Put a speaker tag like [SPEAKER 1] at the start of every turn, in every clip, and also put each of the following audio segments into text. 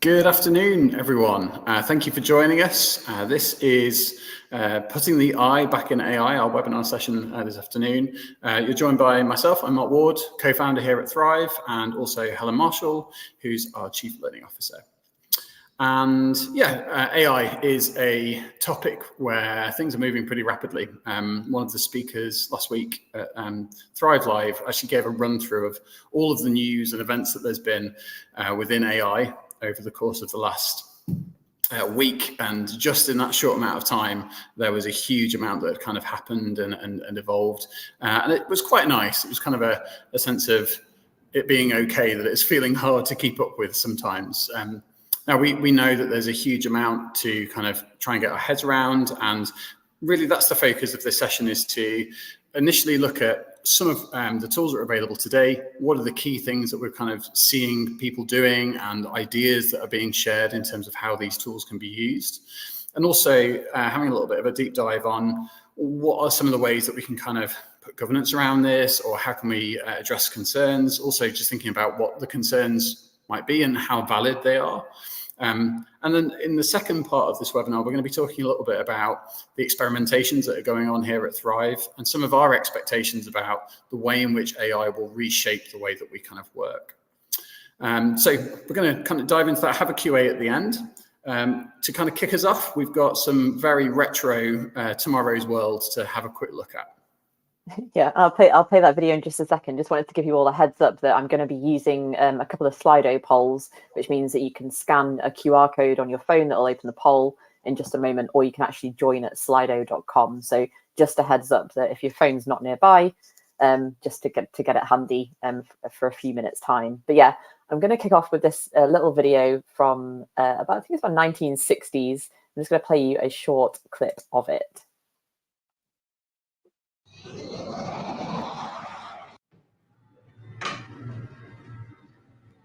[SPEAKER 1] Good afternoon, everyone. Thank you for joining us. This is Putting the I Back in AI, our webinar session this afternoon. You're joined by myself, I'm Mark Ward, co-founder here at Thrive, and also Helen Marshall, who's our Chief Learning Officer. And yeah, AI is a topic where things are moving pretty rapidly. One of the speakers last week at Thrive Live actually gave a run through of all of the news and events that there's been within AI over the course of the last week, and just in that short amount of time there was a huge amount that had kind of happened and evolved, and it was quite nice. It was kind of a sense of it being okay that it's feeling hard to keep up with sometimes. Now we know that there's a huge amount to kind of try and get our heads around, and really that's the focus of this session, is to initially look at some of the tools that are available today. What are the key things that we're kind of seeing people doing and ideas that are being shared in terms of how these tools can be used? And also having a little bit of a deep dive on what are some of the ways that we can kind of put governance around this, or how can we address concerns? Also just thinking about what the concerns might be and how valid they are. And then in the second part of this webinar, we're going to be talking a little bit about the experimentations that are going on here at Thrive and some of our expectations about the way in which AI will reshape the way that we kind of work. So we're going to kind of dive into that, have a QA at the end. To kind of kick us off, we've got some very retro Tomorrow's World to have a quick look at.
[SPEAKER 2] Yeah, I'll play that video in just a second. Just wanted to give you all a heads up that I'm going to be using a couple of Slido polls, which means that you can scan a QR code on your phone that will open the poll in just a moment, or you can actually join at slido.com. So just a heads up that if your phone's not nearby, just to get it handy for a few minutes time. But yeah, I'm going to kick off with this little video from I think it's about 1960s. I'm just going to play you a short clip of it.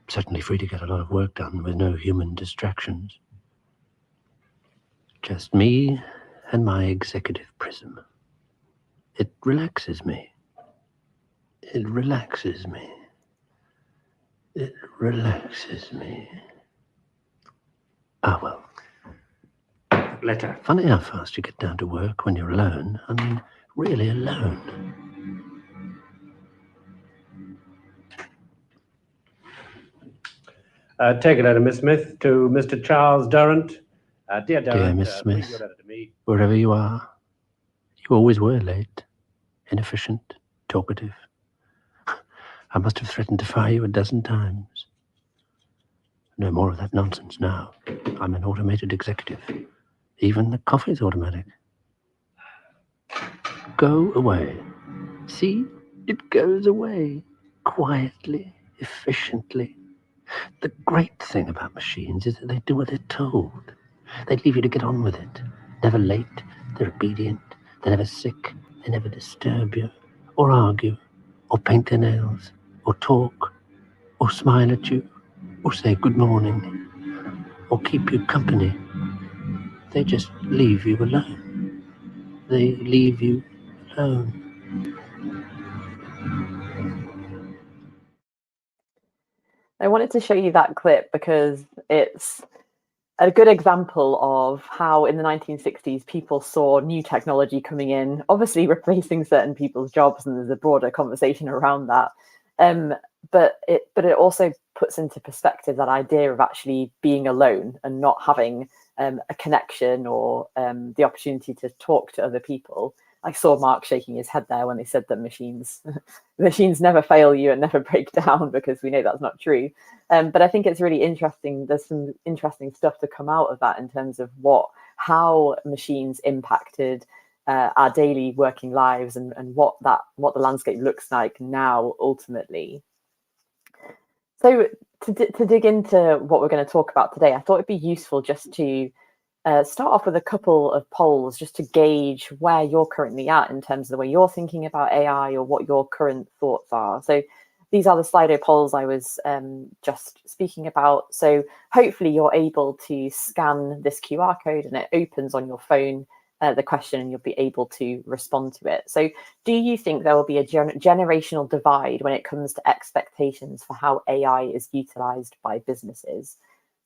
[SPEAKER 3] Certainly free to get a lot of work done with no human distractions. Just me and my executive prism. It relaxes me. It relaxes me. It relaxes me. Ah, well. Letter. Funny how fast you get down to work when you're alone. I mean, really alone.
[SPEAKER 4] Take a letter, Miss Smith, to Mr. Charles Durrant. Dear Durrant,
[SPEAKER 3] dear Miss Smith,
[SPEAKER 4] read your letter to me.
[SPEAKER 3] Wherever you are, you always were late, inefficient, talkative. I must have threatened to fire you a dozen times. No more of that nonsense now. I'm an automated executive. Even the coffee's automatic. Go away. See? It goes away. Quietly, efficiently. The great thing about machines is that they do what they're told. They leave you to get on with it. Never late, they're obedient, they're never sick, they never disturb you, or argue, or paint their nails, or talk, or smile at you, or say good morning, or keep you company. They just leave you alone. They leave you alone.
[SPEAKER 2] I wanted to show you that clip because it's a good example of how in the 1960s people saw new technology coming in, obviously replacing certain people's jobs, and there's a broader conversation around that. But it also puts into perspective that idea of actually being alone and not having a connection or the opportunity to talk to other people. I saw Mark shaking his head there when they said that machines never fail you and never break down, because we know that's not true. But I think it's really interesting. There's some interesting stuff to come out of that in terms of how machines impacted our daily working lives and what the landscape looks like now ultimately. So to dig into what we're going to talk about today, I thought it'd be useful just to start off with a couple of polls just to gauge where you're currently at in terms of the way you're thinking about AI or what your current thoughts are. So these are the Slido polls I was just speaking about. So hopefully you're able to scan this QR code and it opens on your phone the question, and you'll be able to respond to it. So do you think there will be a generational divide when it comes to expectations for how AI is utilized by businesses?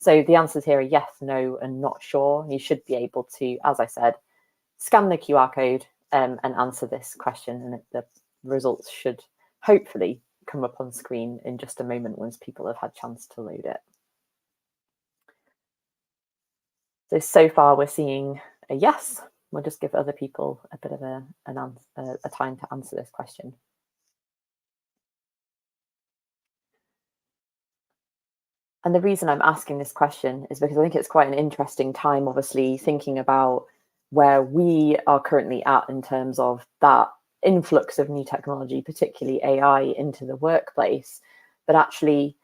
[SPEAKER 2] So the answers here are yes, no, and not sure. You should be able to, as I said, scan the QR code and answer this question, and the results should hopefully come up on screen in just a moment once people have had a chance to load it. So far we're seeing a yes. We'll just give other people a bit of a time to answer this question. And the reason I'm asking this question is because I think it's quite an interesting time, obviously, thinking about where we are currently at in terms of that influx of new technology, particularly AI, into the workplace, but actually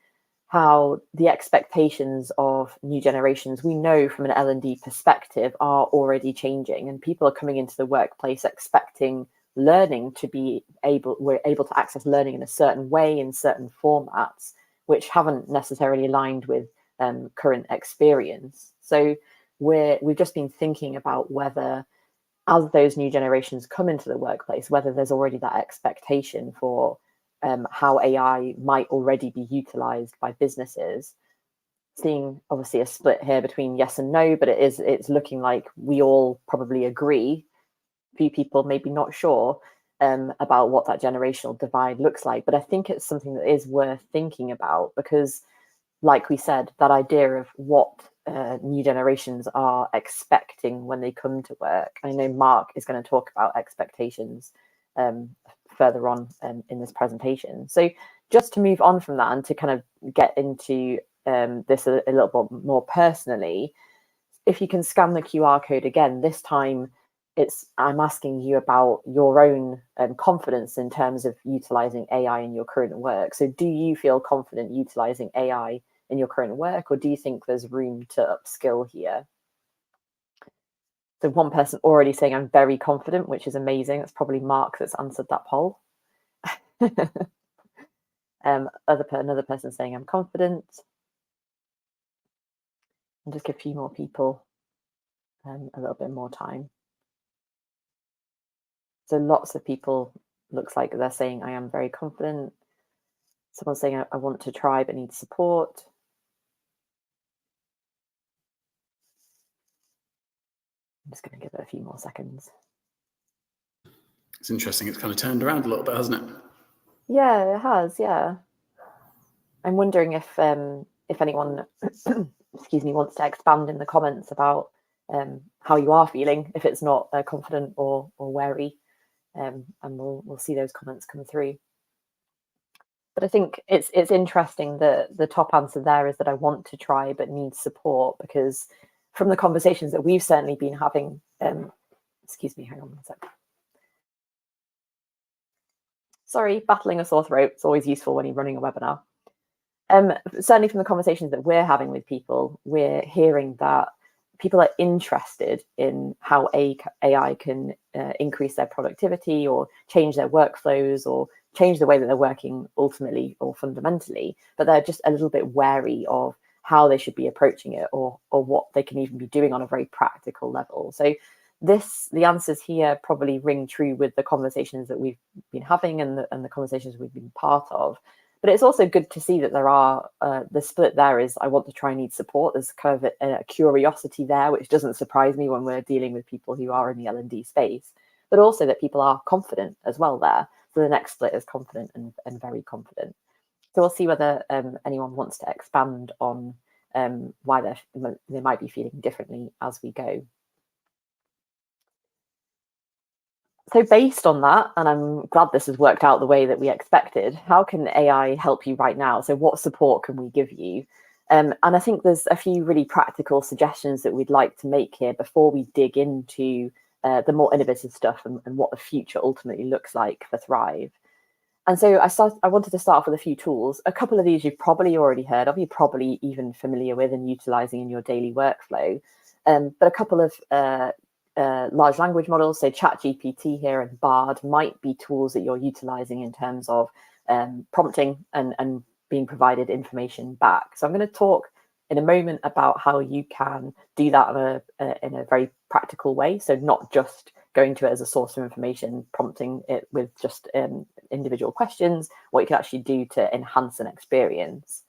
[SPEAKER 2] how the expectations of new generations, we know from an L&D perspective, are already changing, and people are coming into the workplace expecting learning to be we're able to access learning in a certain way, in certain formats, which haven't necessarily aligned with current experience. So we've just been thinking about whether, as those new generations come into the workplace, whether there's already that expectation for how AI might already be utilized by businesses. Seeing obviously a split here between yes and no, but it's looking like we all probably agree. A few people maybe not sure about what that generational divide looks like, but I think it's something that is worth thinking about, because like we said, that idea of what new generations are expecting when they come to work. I know Mark is going to talk about expectations further on in this presentation. So just to move on from that and to kind of get into this a little bit more personally, if you can scan the QR code again, this time I'm asking you about your own confidence in terms of utilizing AI in your current work. So do you feel confident utilizing AI in your current work, or do you think there's room to upskill here? So one person already saying I'm very confident, which is amazing. It's probably Mark that's answered that poll. Another person saying I'm confident. And just give a few more people a little bit more time. So lots of people, looks like they're saying I am very confident. Someone's saying I want to try but need support. I'm just going to give it a few more seconds.
[SPEAKER 1] It's interesting. It's kind of turned around a little bit, hasn't it?
[SPEAKER 2] Yeah, it has. Yeah. I'm wondering if anyone, excuse me, wants to expand in the comments about how you are feeling, if it's not confident or wary, and we'll see those comments come through. But I think it's interesting that the top answer there is that I want to try but need support, because from the conversations that we've certainly been having, excuse me, hang on one sec. Sorry, battling a sore throat. It's always useful when you're running a webinar. Certainly from the conversations that we're having with people, we're hearing that people are interested in how AI can increase their productivity or change their workflows or change the way that they're working ultimately or fundamentally, but they're just a little bit wary of how they should be approaching it or what they can even be doing on a very practical level. So the answers here probably ring true with the conversations that we've been having and the conversations we've been part of. But it's also good to see that there are, the split there is I want to try and need support. There's kind of a curiosity there, which doesn't surprise me when we're dealing with people who are in the L&D space, but also that people are confident as well there. So the next split is confident and very confident. So we'll see whether anyone wants to expand on why they might be feeling differently as we go. So based on that, and I'm glad this has worked out the way that we expected, how can AI help you right now? So what support can we give you? And I think there's a few really practical suggestions that we'd like to make here before we dig into the more innovative stuff and what the future ultimately looks like for Thrive. And so I wanted to start off with a few tools. A couple of these you've probably already heard of, you're probably even familiar with and utilizing in your daily workflow. But a couple of large language models, so ChatGPT here and Bard, might be tools that you're utilizing in terms of prompting and being provided information back. So I'm going to talk in a moment about how you can do that in a very practical way. So not just going to it as a source of information, prompting it with just individual questions, what you can actually do to enhance an experience.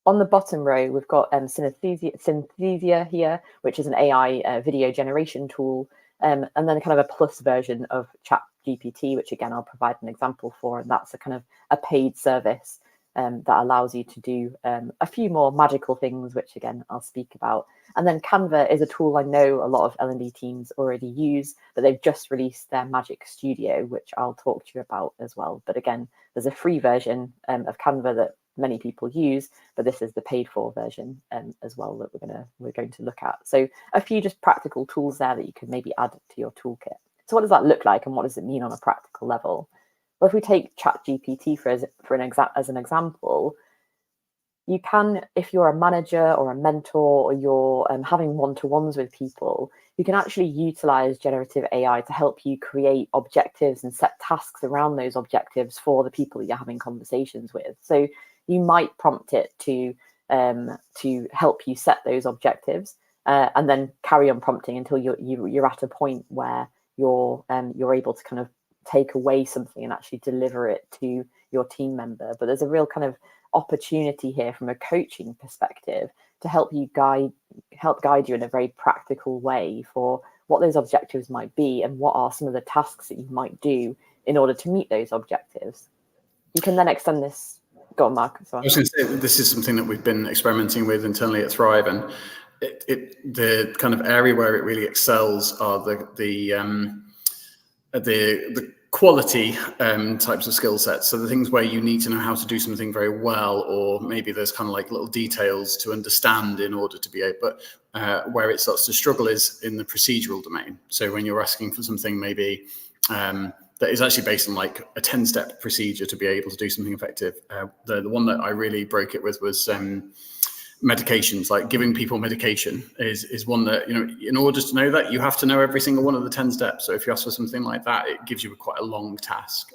[SPEAKER 2] on the bottom row, we've got Synthesia here, which is an AI video generation tool, and then kind of a plus version of ChatGPT, which again I'll provide an example for, and that's a kind of a paid service that allows you to do a few more magical things, which again I'll speak about. And then Canva is a tool I know a lot of L&D teams already use, but they've just released their Magic Studio, which I'll talk to you about as well. But again, there's a free version of Canva that many people use, but this is the paid for version as well that we're going to look at. So a few just practical tools there that you can maybe add to your toolkit. So what does that look like, and what does it mean on a practical level? Well, if we take ChatGPT as an example, you can, if you're a manager or a mentor, or you're having one-to-ones with people, you can actually utilize generative AI to help you create objectives and set tasks around those objectives for the people that you're having conversations with. So you might prompt it to help you set those objectives, and then carry on prompting until you're at a point where you're able to kind of take away something and actually deliver it to your team member. But there's a real kind of opportunity here from a coaching perspective to help guide you in a very practical way for what those objectives might be and what are some of the tasks that you might do in order to meet those objectives. You can then extend this. Go on, Mark. Sorry.
[SPEAKER 1] I was going to say, this is something that we've been experimenting with internally at Thrive, and the kind of area where it really excels are the quality types of skill sets. So the things where you need to know how to do something very well, or maybe there's kind of like little details to understand in order to be able, but where it starts to struggle is in the procedural domain. So when you're asking for something maybe that is actually based on like a 10-step procedure to be able to do something effective. The one that I really broke it with was medications. Like giving people medication is one that, you know, in order to know that, you have to know every single one of the 10 steps. So if you ask for something like that, it gives you quite a long task.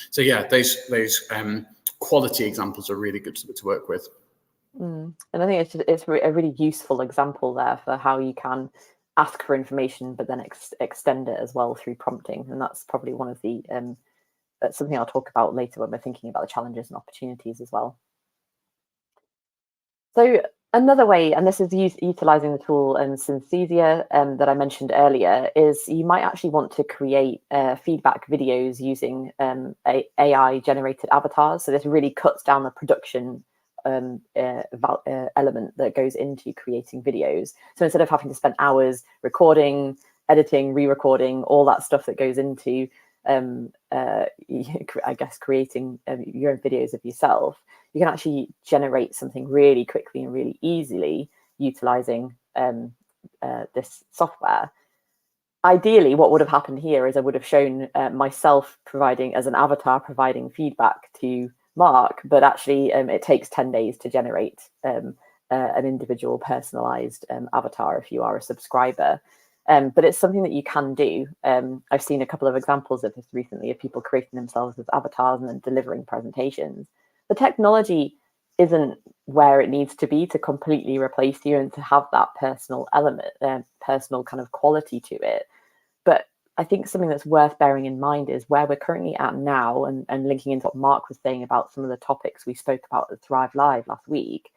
[SPEAKER 1] So yeah, those quality examples are really good to work with.
[SPEAKER 2] And I think it's a really useful example there for how you can ask for information, but then extend it as well through prompting. And that's probably one of the that's something I'll talk about later when we're thinking about the challenges and opportunities as well. So another way, and this is utilizing the tool Synthesia that I mentioned earlier, is you might actually want to create feedback videos using AI generated avatars. So this really cuts down the production element that goes into creating videos. So instead of having to spend hours recording, editing, re-recording, all that stuff that goes into I guess creating your own videos of yourself, you can actually generate something really quickly and really easily utilizing this software. Ideally, what would have happened here is I would have shown myself providing as an avatar, providing feedback to Mark, but actually it takes 10 days to generate an individual personalized avatar if you are a subscriber. But it's something that you can do. I've seen a couple of examples of this recently, of people creating themselves as avatars and then delivering presentations. The technology isn't where it needs to be to completely replace you and to have that personal element, personal kind of quality to it. But I think something that's worth bearing in mind is where we're currently at now, and linking into what Mark was saying about some of the topics we spoke about at Thrive Live last week,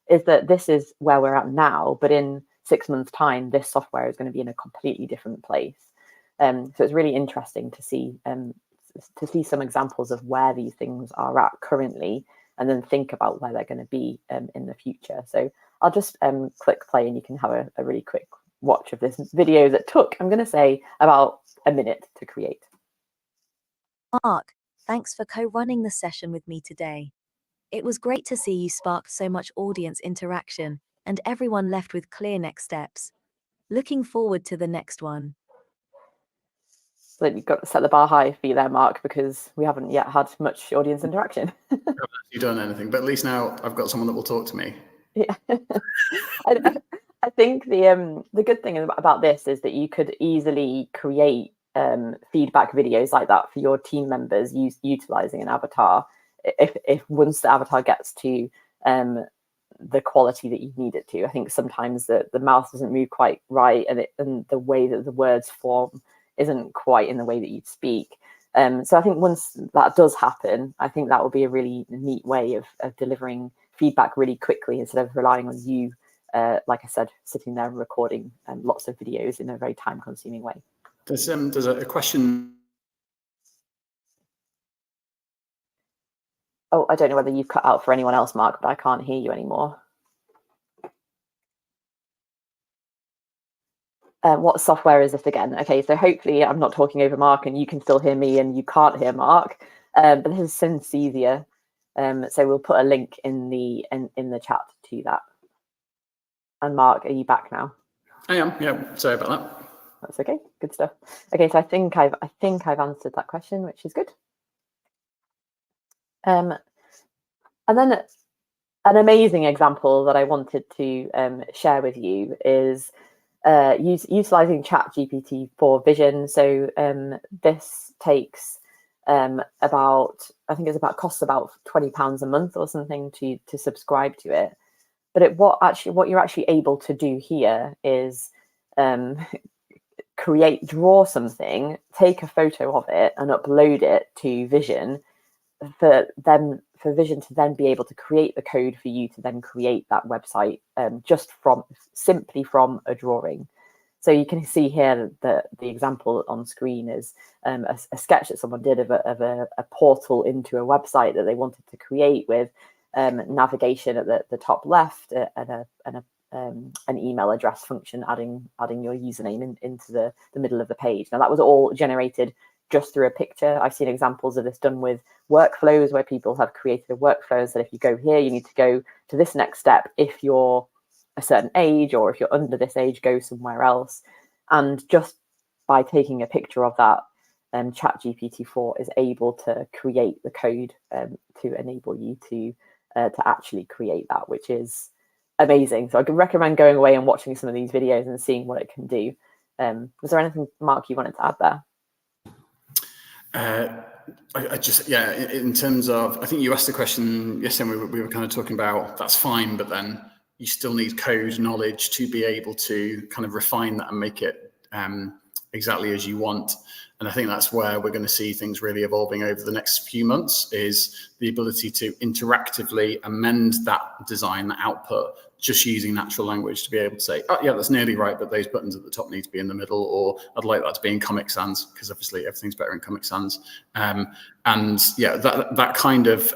[SPEAKER 2] is that this is where we're at now, but in 6 months' time, this software is going to be in a completely different place. So it's really interesting to see some examples of where these things are at currently, and then think about where they're going to be in the future. So I'll just click play, and you can have a really quick watch of this video that took, I'm going to say, about a minute to create.
[SPEAKER 5] Mark, thanks for co-running the session with me today. It was great to see you spark so much audience interaction and everyone left with clear next steps. Looking forward to the next one.
[SPEAKER 2] So you've got to set the bar high for you there, Mark, because we haven't yet had much audience interaction.
[SPEAKER 1] I haven't actually done anything, but at least now I've got someone that will talk to me.
[SPEAKER 2] Yeah. I think the good thing about this is that you could easily create feedback videos like that for your team members utilizing an avatar. If once the avatar gets to the quality that you need it to, I think sometimes the mouth doesn't move quite right, and the way that the words form isn't quite in the way that you'd speak. So I think once that does happen, I think that will be a really neat way of delivering feedback really quickly instead of relying on you, like I said, sitting there and recording lots of videos in a very time-consuming way.
[SPEAKER 1] There's a question.
[SPEAKER 2] Oh, I don't know whether you've cut out for anyone else, Mark, but I can't hear you anymore. What software is this again? Okay, so hopefully I'm not talking over Mark and you can still hear me and you can't hear Mark. But this is Synthesia. So we'll put a link in the chat to that. And Mark, are you back now?
[SPEAKER 1] I am. Yeah. Sorry about that.
[SPEAKER 2] That's okay. Good stuff. Okay, so I think I've answered that question, which is good. And then an amazing example that I wanted to share with you is utilizing ChatGPT for vision. So this takes costs about £20 a month or something to subscribe to it. But what you're actually able to do here is draw something, take a photo of it, and upload it to Vision for Vision to then be able to create the code for you to then create that website just simply from a drawing. So you can see here that the example on screen is a sketch that someone did of a portal into a website that they wanted to create with navigation at the top left and an email address function adding your username into the middle of the page. Now that was all generated just through a picture. I've seen examples of this done with workflows where people have created workflows that if you go here, you need to go to this next step. If you're a certain age or if you're under this age, go somewhere else. And just by taking a picture of that, ChatGPT-4 is able to create the code to enable you to actually create that, which is amazing. So I can recommend going away and watching some of these videos and seeing what it can do. Was there anything, Mark, you wanted to add there?
[SPEAKER 1] In terms of, I think you asked the question yesterday, we were kind of talking about that's fine, but then you still need code knowledge to be able to kind of refine that and make it exactly as you want. And I think that's where we're going to see things really evolving over the next few months, is the ability to interactively amend that design, that output, just using natural language to be able to say, oh yeah, that's nearly right, but those buttons at the top need to be in the middle, or I'd like that to be in Comic Sans, because obviously everything's better in Comic Sans. And yeah, that kind of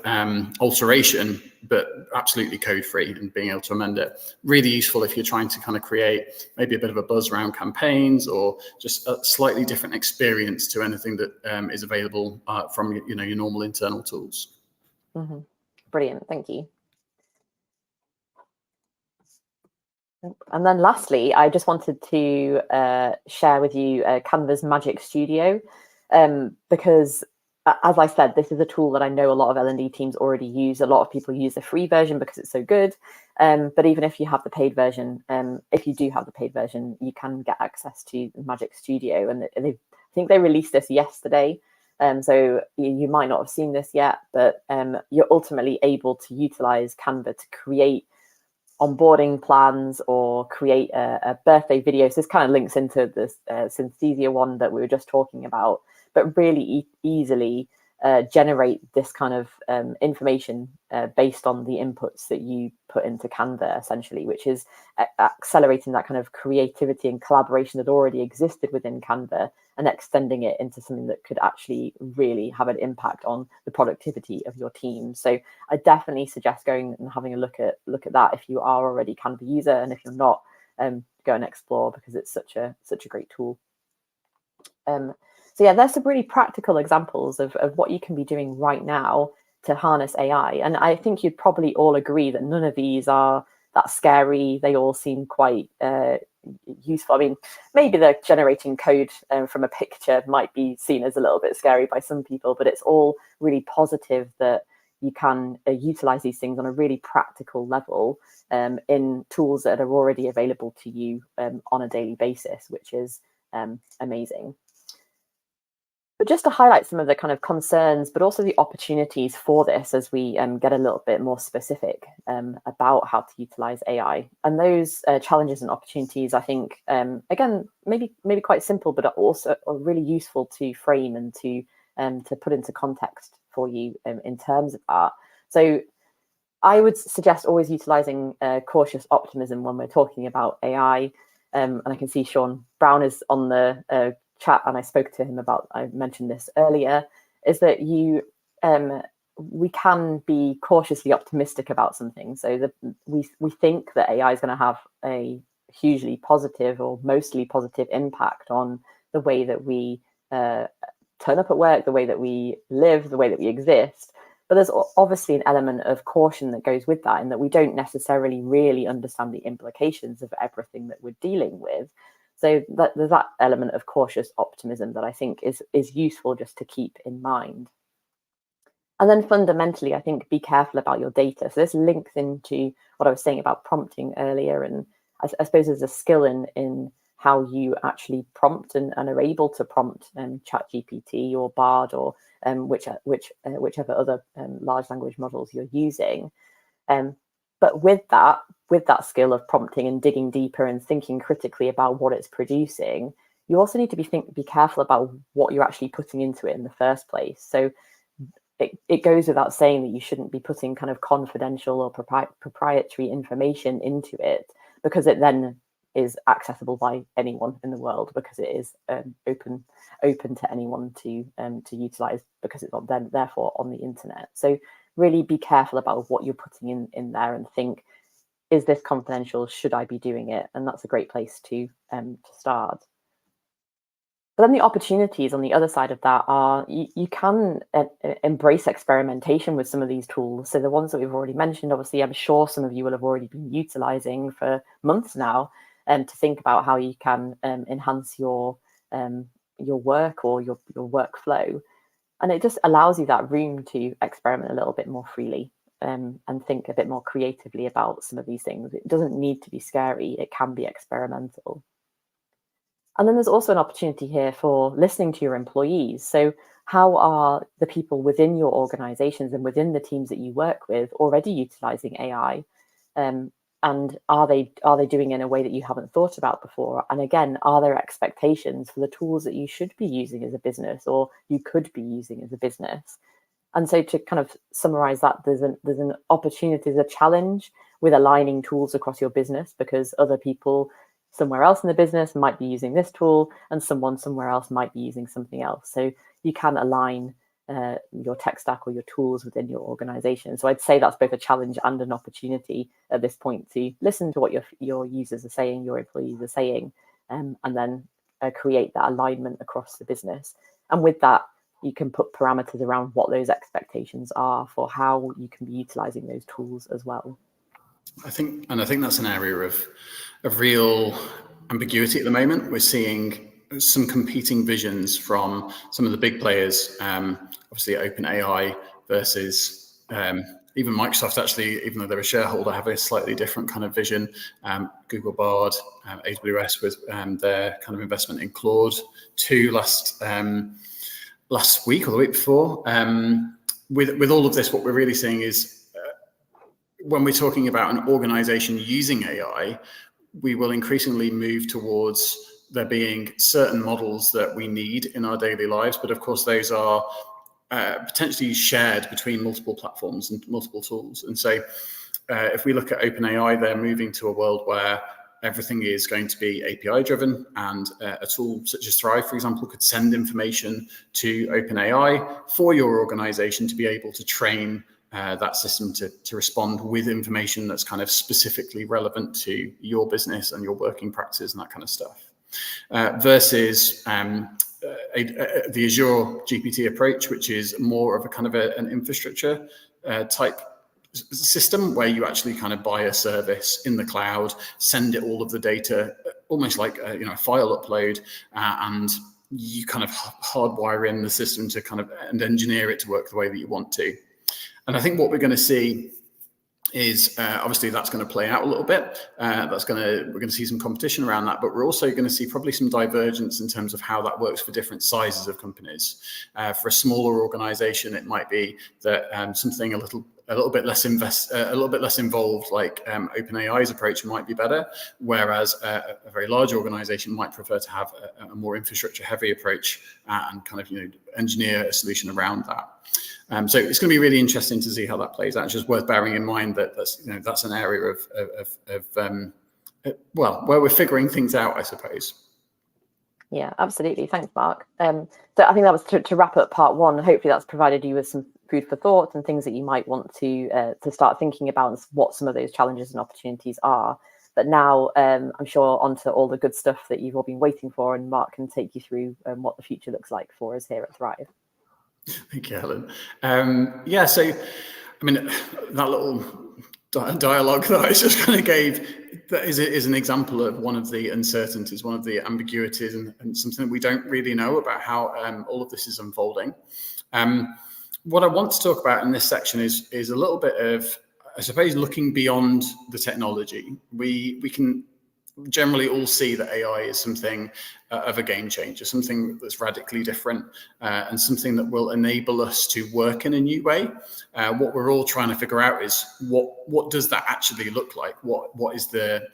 [SPEAKER 1] alteration, but absolutely code free, and being able to amend it. Really useful if you're trying to kind of create maybe a bit of a buzz around campaigns, or just a slightly different experience to anything that is available from your normal internal tools.
[SPEAKER 2] Mm-hmm. Brilliant, thank you. And then lastly, I just wanted to share with you Canva's Magic Studio, because as I said, this is a tool that I know a lot of L&D teams already use. A lot of people use the free version because it's so good. But even if you have the paid version, if you do have the paid version, you can get access to Magic Studio. And I think they released this yesterday. So you might not have seen this yet, but you're ultimately able to utilize Canva to create onboarding plans or create a birthday video. So this kind of links into this Synthesia one that we were just talking about, but really easily generate this kind of information based on the inputs that you put into Canva, essentially, which is accelerating that kind of creativity and collaboration that already existed within Canva and extending it into something that could actually really have an impact on the productivity of your team. So I definitely suggest going and having a look at that if you are already a Canva user, and if you're not, go and explore, because it's such a great tool. So yeah, there's some really practical examples of what you can be doing right now to harness AI. And I think you'd probably all agree that none of these are that scary. They all seem quite useful. I mean, maybe the generating code from a picture might be seen as a little bit scary by some people, but it's all really positive that you can utilize these things on a really practical level in tools that are already available to you on a daily basis, which is amazing. But just to highlight some of the kind of concerns, but also the opportunities for this as we get a little bit more specific about how to utilize AI. And those challenges and opportunities, I think, again, maybe quite simple, but are also really useful to frame and to put into context for you in terms of that. So I would suggest always utilising cautious optimism when we're talking about AI. And I can see Sean Brown is on the chat, and I spoke to him about, I mentioned this earlier, is that we can be cautiously optimistic about something. So we think that AI is going to have a hugely positive or mostly positive impact on the way that we turn up at work, the way that we live, the way that we exist. But there's obviously an element of caution that goes with that, in that we don't necessarily really understand the implications of everything that we're dealing with. So there's that element of cautious optimism that I think is useful just to keep in mind. And then fundamentally, I think be careful about your data. So this links into what I was saying about prompting earlier. And I suppose there's a skill in how you actually prompt and are able to prompt ChatGPT or Bard or whichever other large language models you're using. But with that skill of prompting and digging deeper and thinking critically about what it's producing, you also need to be careful about what you're actually putting into it in the first place. So it goes without saying that you shouldn't be putting kind of confidential or proprietary information into it, because it then is accessible by anyone in the world, because it is open to anyone to utilize, because it's therefore on the internet. So really be careful about what you're putting in there, and think, is this confidential? Should I be doing it? And that's a great place to start. But then the opportunities on the other side of that are you can embrace experimentation with some of these tools. So the ones that we've already mentioned, obviously, I'm sure some of you will have already been utilizing for months now, to think about how you can enhance your work or your workflow. And it just allows you that room to experiment a little bit more freely, and think a bit more creatively about some of these things. It doesn't need to be scary. It can be experimental. And then there's also an opportunity here for listening to your employees. So how are the people within your organizations and within the teams that you work with already utilizing AI? And are they doing it in a way that you haven't thought about before? And again, are there expectations for the tools that you should be using as a business, or you could be using as a business? And so to kind of summarize that, there's an opportunity, there's a challenge with aligning tools across your business, because other people somewhere else in the business might be using this tool, and someone somewhere else might be using something else. So you can align your tech stack or your tools within your organization. So I'd say that's both a challenge and an opportunity at this point, to listen to what your users are saying, your employees are saying, and then create that alignment across the business. And with that, you can put parameters around what those expectations are for how you can be utilizing those tools as well.
[SPEAKER 1] I think that's an area of real ambiguity at the moment. We're seeing some competing visions from some of the big players, obviously OpenAI versus even Microsoft, actually, even though they're a shareholder, have a slightly different kind of vision. Google Bard, AWS with their kind of investment in Claude 2 last week or the week before. With all of this, what we're really seeing is, when we're talking about an organization using AI, we will increasingly move towards there being certain models that we need in our daily lives. But of course, those are potentially shared between multiple platforms and multiple tools. And so if we look at OpenAI, they're moving to a world where everything is going to be API driven, and a tool such as Thrive, for example, could send information to OpenAI for your organization to be able to train that system to respond with information that's kind of specifically relevant to your business and your working practices and that kind of stuff. Versus the Azure GPT approach, which is more of a kind of an infrastructure type system, where you actually kind of buy a service in the cloud, send it all of the data, almost like a file upload, and you kind of hardwire in the system to kind of and engineer it to work the way that you want to. And I think what we're going to see is obviously that's going to play out a little bit. We're going to see some competition around that, but we're also going to see probably some divergence in terms of how that works for different sizes of companies. For a smaller organization, it might be that something a little bit less involved, like OpenAI's approach, might be better, whereas a very large organization might prefer to have a more infrastructure heavy approach and kind of engineer a solution around that. So it's going to be really interesting to see how that plays out. It's just worth bearing in mind that that's an area well, where we're figuring things out, I suppose.
[SPEAKER 2] Yeah, absolutely. Thanks, Mark. So I think that was to wrap up part one. Hopefully that's provided you with some food for thought and things that you might want to start thinking about and what some of those challenges and opportunities are. But now I'm sure onto all the good stuff that you've all been waiting for, and Mark can take you through what the future looks like for us here at Thrive.
[SPEAKER 1] Thank you, Helen. Yeah, so, I mean, that little dialogue that I just kind of gave, that is an example of one of the uncertainties, one of the ambiguities, and something that we don't really know about how all of this is unfolding. What I want to talk about in this section is a little bit of, I suppose, looking beyond the technology. We can generally all see that AI is something of a game changer, something that's radically different, and something that will enable us to work in a new way. What we're all trying to figure out is what does that actually look like? What is the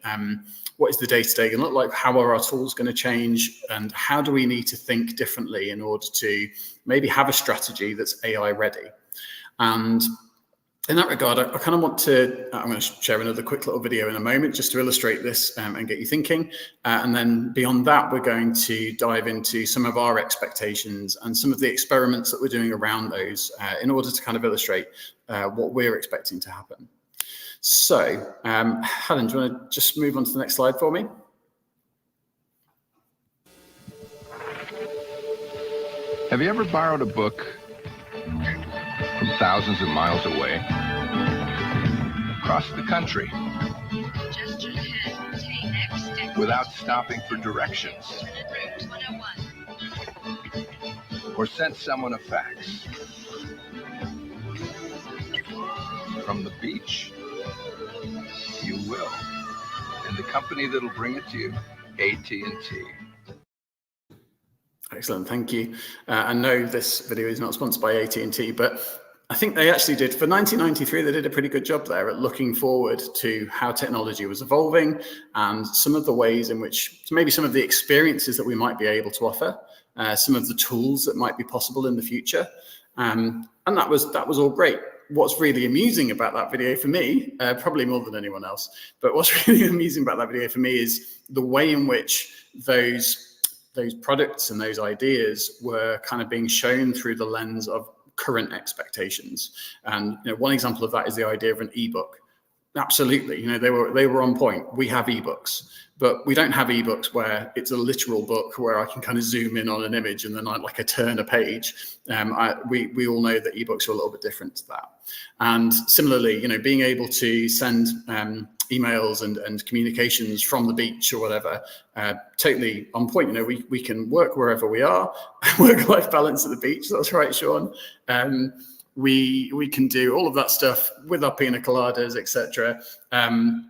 [SPEAKER 1] day-to-day going to look like? How are our tools going to change? And how do we need to think differently in order to maybe have a strategy that's AI ready? And in that regard, I kind of want to, I'm going to share another quick little video in a moment just to illustrate this and get you thinking. And then beyond that, we're going to dive into some of our expectations and some of the experiments that we're doing around those in order to kind of illustrate what we're expecting to happen. So, Helen, do you want to just move on to the next slide for me?
[SPEAKER 6] Have you ever borrowed a book from thousands of miles away, across the country, without stopping for directions, or sent someone a fax? From the beach, you will, and the company that'll bring it to you, AT&T.
[SPEAKER 1] Excellent, thank you. I know this video is not sponsored by AT&T, but I think they actually did, for 1993, they did a pretty good job there at looking forward to how technology was evolving and some of the ways in which, maybe some of the experiences that we might be able to offer, some of the tools that might be possible in the future. And that was all great. What's really amusing about that video for me, probably more than anyone else, but what's really amusing about that video for me is the way in which those products and those ideas were kind of being shown through the lens of current expectations. And one example of that is the idea of an ebook. Absolutely, they were on point. We have ebooks, but we don't have ebooks where it's a literal book where I can kind of zoom in on an image and then I turn a page. We all know that ebooks are a little bit different to that. And similarly, being able to send emails and communications from the beach or whatever, totally on point. We can work wherever we are, work-life balance at the beach. That's right, Sean. We can do all of that stuff with our pina coladas, etc.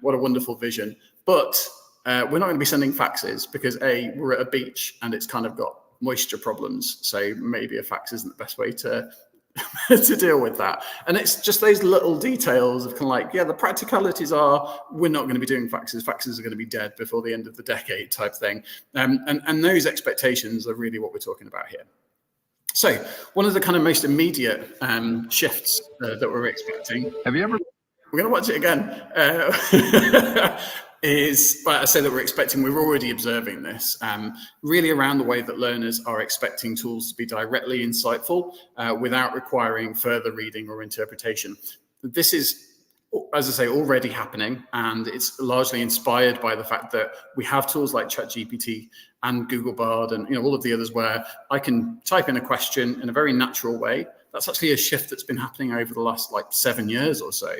[SPEAKER 1] What a wonderful vision. But we're not going to be sending faxes because A, we're at a beach and it's kind of got moisture problems. So maybe a fax isn't the best way to deal with that. And it's just those little details of the practicalities are we're not going to be doing faxes. Faxes are going to be dead before the end of the decade type thing. And those expectations are really what we're talking about here. So one of the kind of most immediate shifts that we're expecting.
[SPEAKER 6] Have you ever?
[SPEAKER 1] We're going to watch it again. I say that we're expecting, we're already observing this, really around the way that learners are expecting tools to be directly insightful without requiring further reading or interpretation. This is, as I say, already happening, and it's largely inspired by the fact that we have tools like ChatGPT and Google Bard and all of the others where I can type in a question in a very natural way. That's actually a shift that's been happening over the last 7 years or so.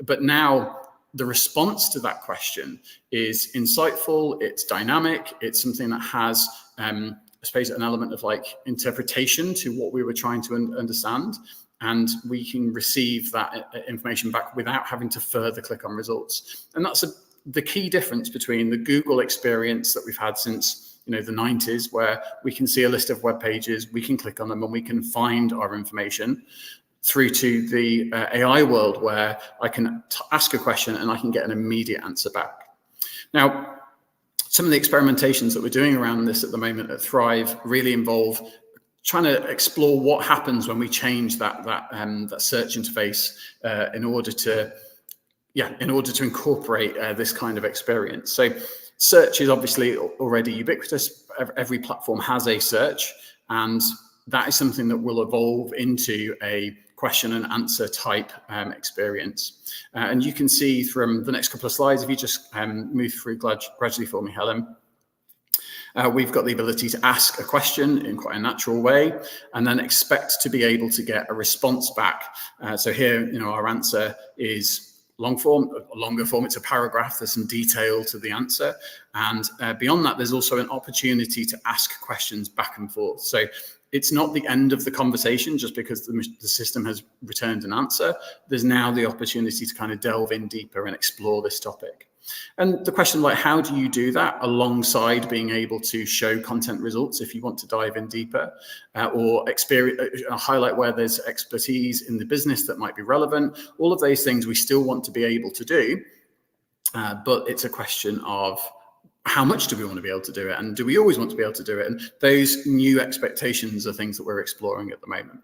[SPEAKER 1] But now the response to that question is insightful, it's dynamic, it's something that has, I suppose, an element of interpretation to what we were trying to understand. And we can receive that information back without having to further click on results. And that's the key difference between the Google experience that we've had since the 90s, where we can see a list of web pages, we can click on them and we can find our information, through to the AI world where I can ask a question and I can get an immediate answer back. Now, some of the experimentations that we're doing around this at the moment at Thrive really involve trying to explore what happens when we change that search interface in order to incorporate this kind of experience. So search is obviously already ubiquitous. Every platform has a search, and that is something that will evolve into a question and answer type experience. And you can see from the next couple of slides, if you just move through gradually for me, Helen, we've got the ability to ask a question in quite a natural way and then expect to be able to get a response back. So here, our answer is longer form, it's a paragraph, there's some detail to the answer. And beyond that, there's also an opportunity to ask questions back and forth. So it's not the end of the conversation just because the system has returned an answer. There's now the opportunity to kind of delve in deeper and explore this topic. And the question, like, how do you do that alongside being able to show content results if you want to dive in deeper or highlight where there's expertise in the business that might be relevant? All of those things we still want to be able to do, but it's a question of how much do we want to be able to do it, and do we always want to be able to do it? And those new expectations are things that we're exploring at the moment.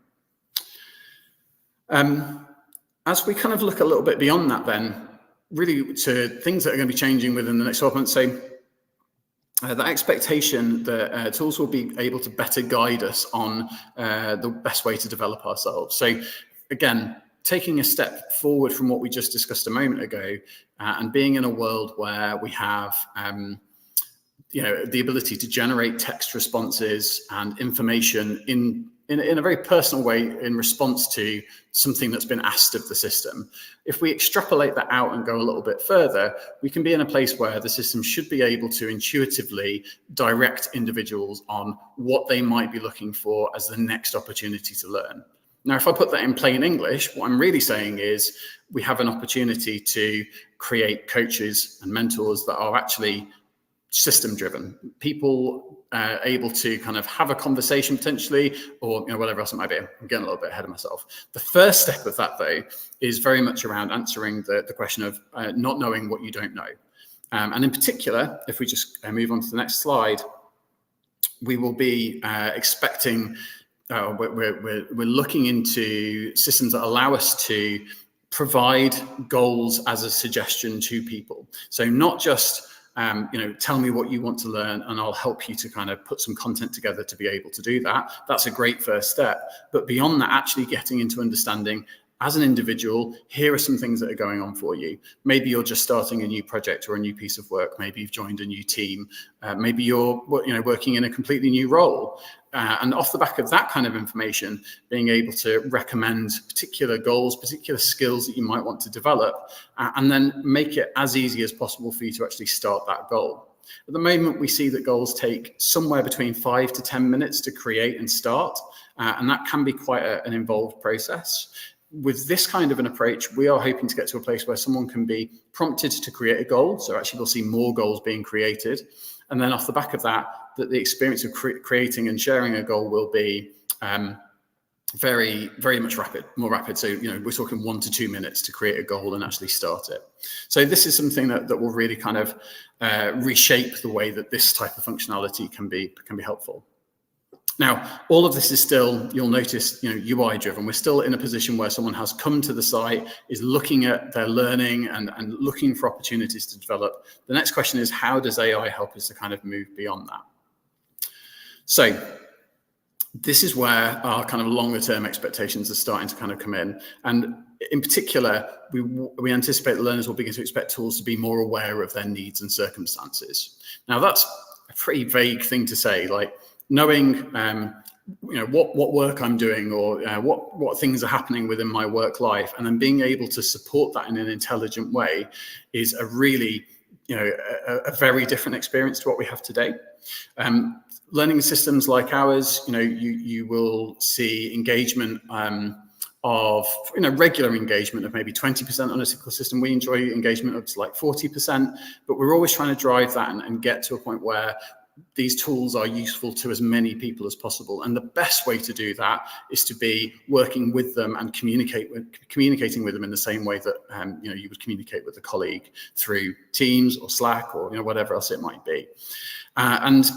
[SPEAKER 1] As we kind of look a little bit beyond that then, really to things that are going to be changing within the next 12 months. So the expectation that tools will be able to better guide us on the best way to develop ourselves. So again, taking a step forward from what we just discussed a moment ago and being in a world where we have the ability to generate text responses and information in a very personal way in response to something that's been asked of the system. If we extrapolate that out and go a little bit further, we can be in a place where the system should be able to intuitively direct individuals on what they might be looking for as the next opportunity to learn. Now, if I put that in plain English, what I'm really saying is we have an opportunity to create coaches and mentors that are actually system-driven, people able to kind of have a conversation potentially, or whatever else it might be. I'm getting a little bit ahead of myself. The first step of that, though, is very much around answering the question of not knowing what you don't know. And in particular, if we just move on to the next slide, we will be expecting, we're looking into systems that allow us to provide goals as a suggestion to people. So not just tell me what you want to learn and I'll help you to kind of put some content together to be able to do that. That's a great first step. But beyond that, actually getting into understanding as an individual, here are some things that are going on for you. Maybe you're just starting a new project or a new piece of work. Maybe you've joined a new team. Maybe you're working in a completely new role. And off the back of that kind of information, being able to recommend particular goals, particular skills that you might want to develop, and then make it as easy as possible for you to actually start that goal. At the moment, we see that goals take somewhere between 5 to 10 minutes to create and start, and that can be quite an involved process. With this kind of an approach, we are hoping to get to a place where someone can be prompted to create a goal. So actually we'll see more goals being created. And then off the back of that, that the experience of creating and sharing a goal will be very, very much more rapid. So, we're talking 1 to 2 minutes to create a goal and actually start it. So this is something that will really kind of reshape the way that this type of functionality can be helpful. Now, all of this is still, you'll notice, UI driven. We're still in a position where someone has come to the site, is looking at their learning and looking for opportunities to develop. The next question is, how does AI help us to kind of move beyond that? So this is where our kind of longer term expectations are starting to kind of come in. And in particular, we anticipate that learners will begin to expect tools to be more aware of their needs and circumstances. Now, that's a pretty vague thing to say, like, knowing what work I'm doing or what things are happening within my work life, and then being able to support that in an intelligent way is a really a very different experience to what we have today. Learning systems like ours, you will see engagement of regular engagement of maybe 20% on a typical system. We enjoy engagement up to like 40%, but we're always trying to drive that and get to a point where these tools are useful to as many people as possible. And the best way to do that is to be working with them and communicating with them in the same way that you would communicate with a colleague through Teams or Slack or whatever else it might be. And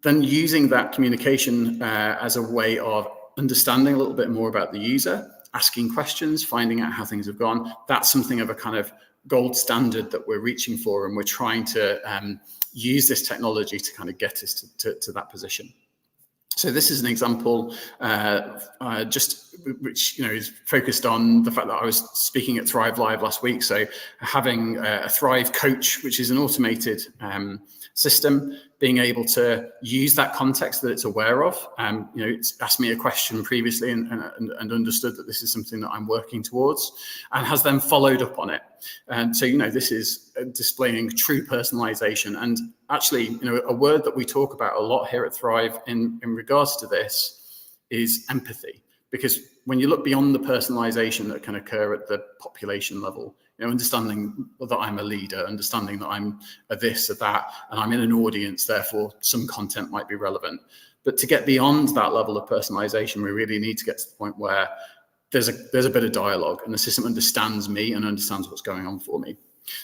[SPEAKER 1] then using that communication as a way of understanding a little bit more about the user, asking questions, finding out how things have gone. That's something of a kind of gold standard that we're reaching for, and we're trying to use this technology to kind of get us to that position. So this is an example which is focused on the fact that I was speaking at Thrive Live last week. So having a Thrive coach, which is an automated system, being able to use that context that it's aware of. It's asked me a question previously and understood that this is something that I'm working towards, and has then followed up on it. And so, this is displaying true personalization. And actually, a word that we talk about a lot here at Thrive in regards to this is empathy. Because when you look beyond the personalization that can occur at the population level, understanding that I'm a leader, understanding that I'm a this or that, and I'm in an audience, therefore some content might be relevant. But to get beyond that level of personalization, we really need to get to the point where there's a bit of dialogue, and the system understands me and understands what's going on for me.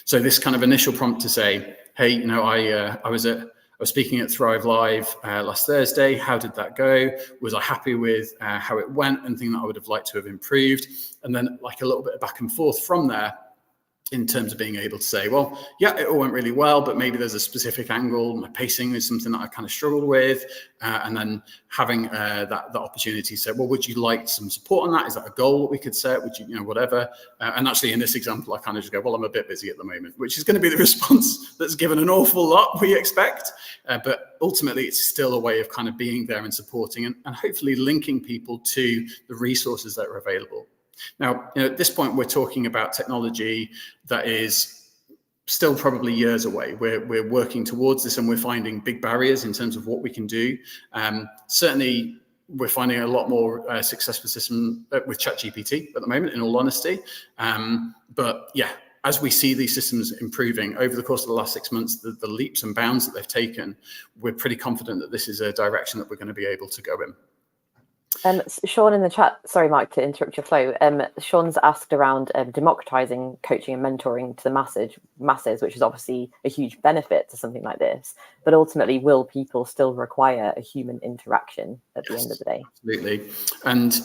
[SPEAKER 1] So this kind of initial prompt to say, hey, I was speaking at Thrive Live last Thursday. How did that go? Was I happy with how it went? Anything that I would have liked to have improved? And then like a little bit of back and forth from there, in terms of being able to say, well, yeah, it all went really well, but maybe there's a specific angle. My pacing is something that I kind of struggled with. And then having that opportunity to say, well, would you like some support on that? Is that a goal that we could set? Would you, whatever. And actually in this example, I kind of just go, well, I'm a bit busy at the moment, which is going to be the response that's given an awful lot, we expect. But ultimately, it's still a way of kind of being there and supporting and hopefully linking people to the resources that are available. Now, at this point, we're talking about technology that is still probably years away. We're working towards this, and we're finding big barriers in terms of what we can do. Certainly, we're finding a lot more success with ChatGPT at the moment, in all honesty. But yeah, as we see these systems improving over the course of the last 6 months, the leaps and bounds that they've taken, we're pretty confident that this is a direction that we're going to be able to go in.
[SPEAKER 2] Sean in the chat, sorry, Mike, to interrupt your flow. Sean's asked around democratizing coaching and mentoring to the masses, which is obviously a huge benefit to something like this. But ultimately, will people still require a human interaction at the end of the day? Absolutely.
[SPEAKER 1] And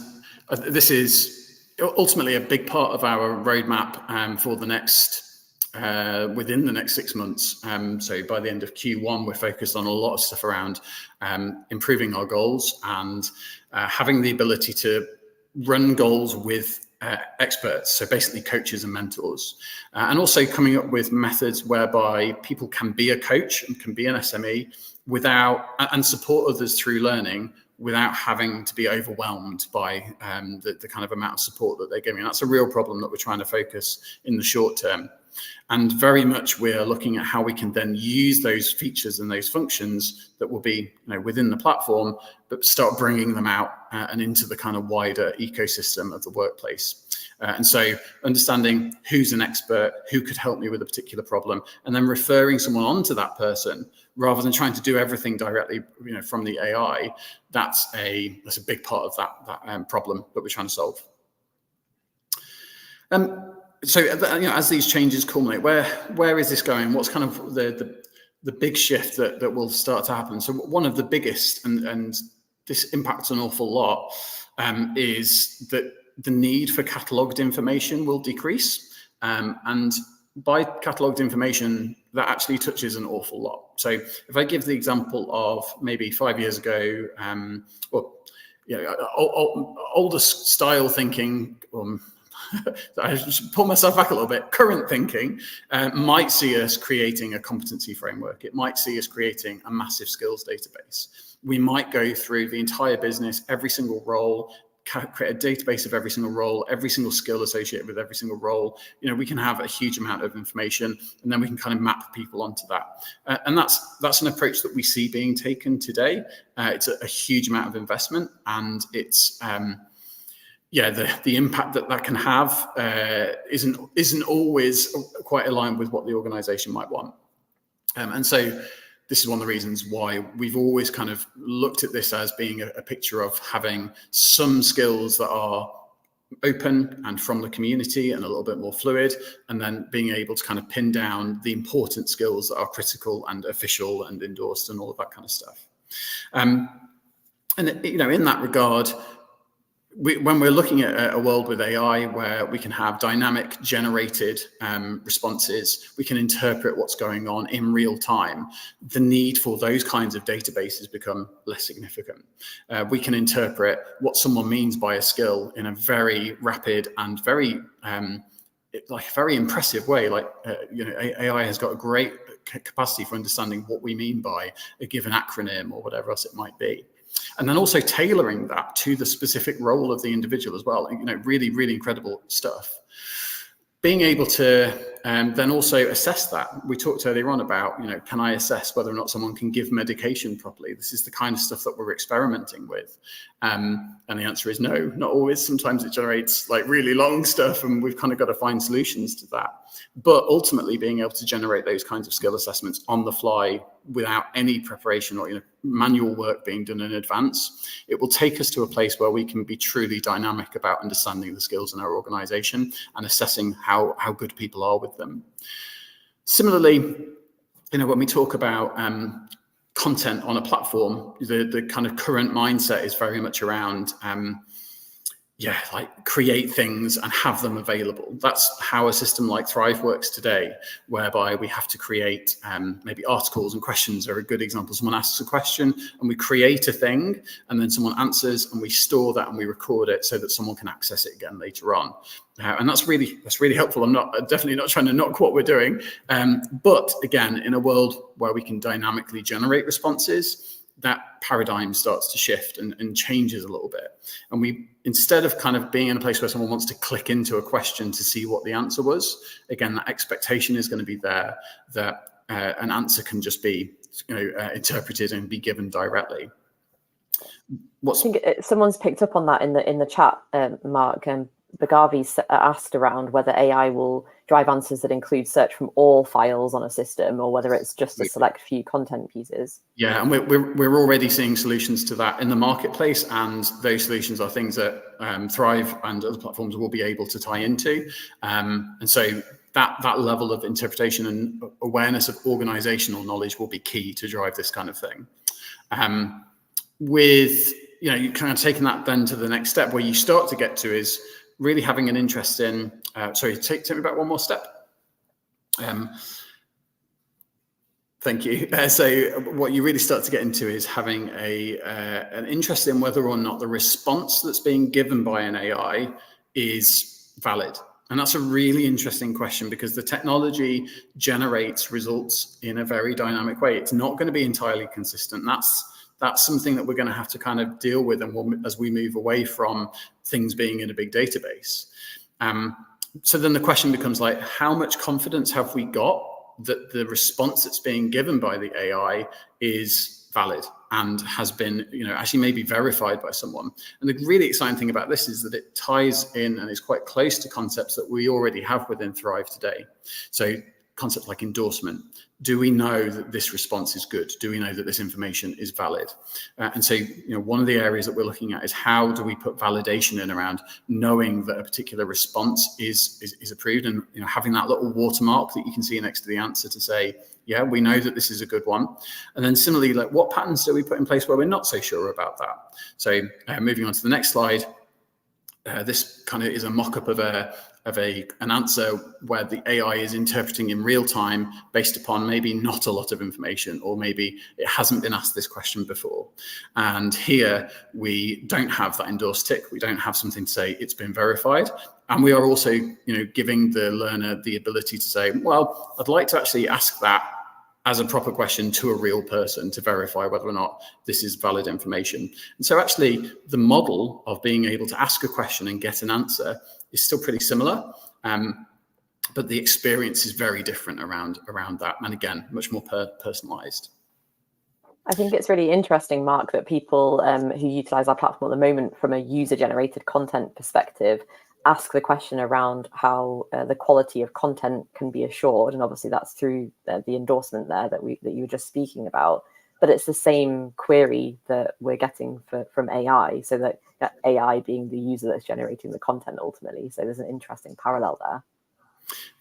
[SPEAKER 1] this is ultimately a big part of our roadmap for the next within the next 6 months. So by the end of Q1, we're focused on a lot of stuff around improving our goals and having the ability to run goals with experts, so basically coaches and mentors, and also coming up with methods whereby people can be a coach and can be an SME and support others through learning without having to be overwhelmed by the kind of amount of support that they're giving. That's a real problem that we're trying to focus in the short term. And very much we're looking at how we can then use those features and those functions that will be within the platform, but start bringing them out and into the kind of wider ecosystem of the workplace. And so understanding who's an expert, who could help me with a particular problem, and then referring someone on to that person rather than trying to do everything directly from the AI. That's a big part of that problem that we're trying to solve. So as these changes culminate, where is this going? What's kind of the big shift that will start to happen? So one of the biggest, and this impacts an awful lot, is that the need for catalogued information will decrease. And by catalogued information, that actually touches an awful lot. So if I give the example of maybe 5 years ago, older style thinking, I should pull myself back a little bit. Current thinking might see us creating a competency framework. It might see us creating a massive skills database. We might go through the entire business, every single role, create a database of every single role, every single skill associated with every single role. We can have a huge amount of information, and then we can kind of map people onto that. And that's an approach that we see being taken today. It's a huge amount of investment, and it's the impact that can have isn't always quite aligned with what the organization might want. And so this is one of the reasons why we've always kind of looked at this as being a picture of having some skills that are open and from the community and a little bit more fluid, and then being able to kind of pin down the important skills that are critical and official and endorsed and all of that kind of stuff. And in that regard, when we're looking at a world with AI where we can have dynamic generated responses, we can interpret what's going on in real time, the need for those kinds of databases become less significant. We can interpret what someone means by a skill in a very rapid and very impressive way. AI has got a great capacity for understanding what we mean by a given acronym or whatever else it might be. And then also tailoring that to the specific role of the individual as well. Really, really incredible stuff. Being able to then also assess that. We talked earlier on about, can I assess whether or not someone can give medication properly? This is the kind of stuff that we're experimenting with. And the answer is no, not always. Sometimes it generates really long stuff and we've kind of got to find solutions to that. But ultimately being able to generate those kinds of skill assessments on the fly without any preparation or manual work being done in advance, it will take us to a place where we can be truly dynamic about understanding the skills in our organization and assessing how good people are with them. Similarly, when we talk about content on a platform, the kind of current mindset is very much around create things and have them available. That's how a system like Thrive works today, whereby we have to create maybe articles and questions are a good example. Someone asks a question and we create a thing and then someone answers and we store that and we record it so that someone can access it again later on. And that's really helpful. I'm definitely not trying to knock what we're doing. But again, in a world where we can dynamically generate responses, that paradigm starts to shift and changes a little bit. And we, instead of kind of being in a place where someone wants to click into a question to see what the answer was, again, that expectation is going to be there that an answer can just be interpreted and be given directly.
[SPEAKER 2] I think someone's picked up on that in the chat, Mark. Bagavi's asked around whether AI will drive answers that include search from all files on a system or whether it's just a select few content pieces. Yeah,
[SPEAKER 1] and we're already seeing solutions to that in the marketplace, and those solutions are things that Thrive and other platforms will be able to tie into. And so that level of interpretation and awareness of organizational knowledge will be key to drive this kind of thing. With you kind of taking that then to the next step, where you start to get to is really having an interest in, take me back one more step. Thank you. So what you really start to get into is having an interest in whether or not the response that's being given by an AI is valid. And that's a really interesting question because the technology generates results in a very dynamic way. It's not going to be entirely consistent. That's something that we're going to have to kind of deal with as we move away from things being in a big database. So then the question becomes how much confidence have we got that the response that's being given by the AI is valid and has been, actually maybe verified by someone. And the really exciting thing about this is that it ties in and is quite close to concepts that we already have within Thrive today. So concepts like endorsement. Do we know that this response is good? Do we know that this information is valid? And so, one of the areas that we're looking at is how do we put validation in around knowing that a particular response is approved, and having that little watermark that you can see next to the answer to say, yeah, we know that this is a good one. And then similarly, what patterns do we put in place where we're not so sure about that? So moving on to the next slide, this kind of is a mock-up of an answer where the AI is interpreting in real time based upon maybe not a lot of information, or maybe it hasn't been asked this question before. And here we don't have that endorsed tick. We don't have something to say it's been verified. And we are also, giving the learner the ability to say, well, I'd like to actually ask that as a proper question to a real person to verify whether or not this is valid information. And so actually the model of being able to ask a question and get an answer is still pretty similar, but the experience is very different around that. And again, much more personalized.
[SPEAKER 2] I think it's really interesting, Mark, that people who utilize our platform at the moment from a user-generated content perspective ask the question around how the quality of content can be assured, and obviously that's through the endorsement there that you were just speaking about. But it's the same query that we're getting from AI, so that AI being the user that's generating the content ultimately. So there's an interesting parallel there.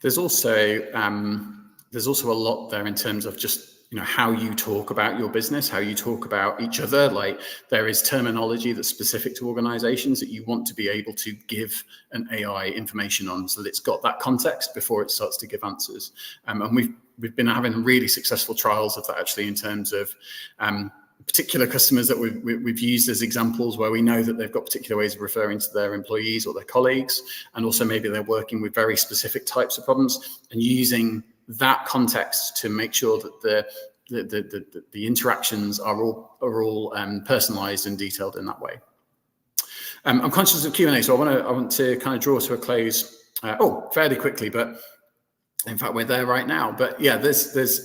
[SPEAKER 1] There's also a lot there in terms of just how you talk about your business, how you talk about each other. Like, there is terminology that's specific to organizations that you want to be able to give an AI information on, so that it's got that context before it starts to give answers. And we've been having really successful trials of that, actually, in terms of particular customers that we've used as examples, where we know that they've got particular ways of referring to their employees or their colleagues, and also maybe they're working with very specific types of problems, and using that context to make sure that the interactions are all personalized and detailed in that way. I'm conscious of Q&A, so I want to kind of draw to a close fairly quickly, but in fact we're there right now. But yeah, there's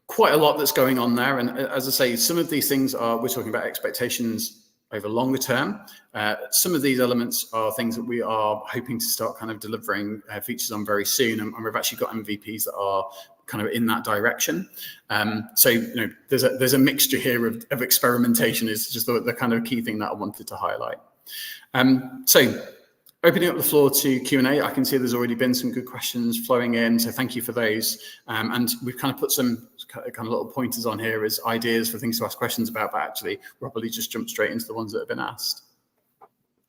[SPEAKER 1] quite a lot that's going on there, and as I say, some of these things we're talking about expectations over longer term. Some of these elements are things that we are hoping to start kind of delivering features on very soon, and we've actually got MVPs that are kind of in that direction. So there's a mixture here of experimentation, is just the kind of key thing that I wanted to highlight. So opening up the floor to Q&A, I can see there's already been some good questions flowing in, so thank you for those. And we've kind of put some kind of little pointers on here as ideas for things to ask questions about, but actually we'll probably just jump straight into the ones that have been asked.